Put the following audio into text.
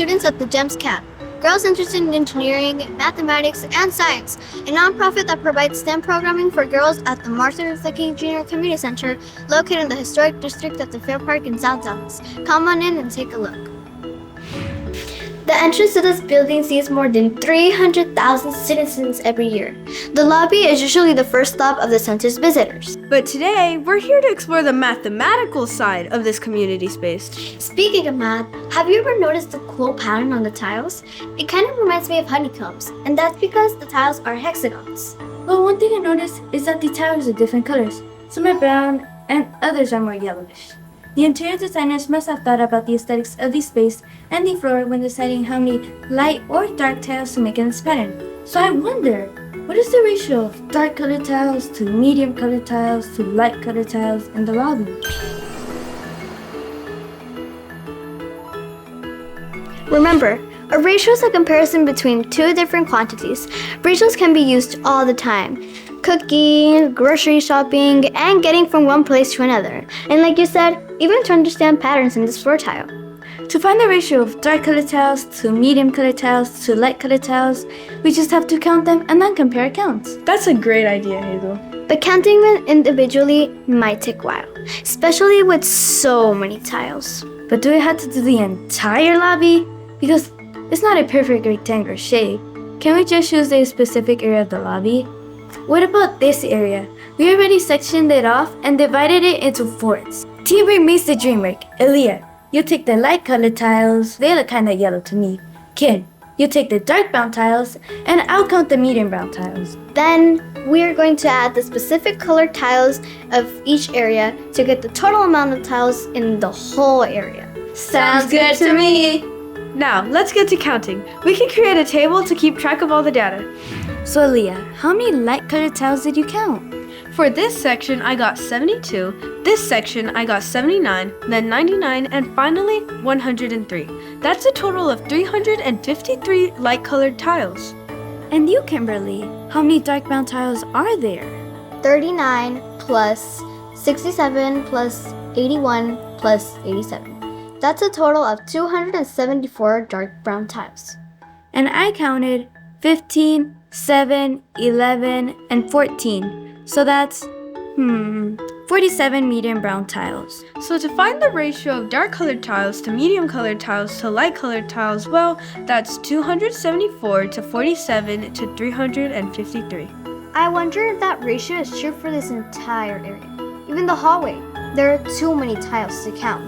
students at the GEMS Camp, Girls Interested in Engineering, Mathematics, and Science, a nonprofit that provides STEM programming for girls at the Martin Luther King Jr. Community Center, located in the historic district at the Fair Park in South Dallas. Come on in and take a look. The entrance to this building sees more than 300,000 citizens every year. The lobby is usually the first stop of the center's visitors. But today, we're here to explore the mathematical side of this community space. Speaking of math, have you ever noticed the cool pattern on the tiles? It kind of reminds me of honeycombs, and that's because the tiles are hexagons. Well, one thing I noticed is that the tiles are different colors. Some are brown and others are more yellowish. The interior designers must have thought about the aesthetics of the space and the floor when deciding how many light or dark tiles to make in this pattern. So I wonder, what is the ratio of dark colored tiles to medium colored tiles to light colored tiles in the lobby? Remember, a ratio is a comparison between two different quantities. Ratios can be used all the time. Cooking, grocery shopping, and getting from one place to another. And like you said, even to understand patterns in this floor tile. To find the ratio of dark colored tiles to medium colored tiles to light colored tiles, we just have to count them and then compare counts. That's a great idea, Hazel. But counting them individually might take a while, especially with so many tiles. But do we have to do the entire lobby? Because it's not a perfect rectangular shape. Can we just choose a specific area of the lobby? What about this area? We already sectioned it off and divided it into fourths. Teamwork makes the dream work. Aaliyah, you take the light colored tiles. They look kinda yellow to me. Kid, you take the dark brown tiles, and I'll count the medium brown tiles. Then we're going to add the specific colored tiles of each area to get the total amount of tiles in the whole area. Sounds good to me. Now, let's get to counting. We can create a table to keep track of all the data. So Aaliyah, how many light colored tiles did you count? For this section, I got 72. This section, I got 79, then 99, and finally 103. That's a total of 353 light-colored tiles. And you, Kimberly, how many dark brown tiles are there? 39 plus 67 plus 81 plus 87. That's a total of 274 dark brown tiles. And I counted 15, 7, 11, and 14. So that's, 47 medium brown tiles. So to find the ratio of dark-colored tiles to medium-colored tiles to light-colored tiles, well, that's 274 to 47 to 353. I wonder if that ratio is true for this entire area. Even the hallway. There are too many tiles to count.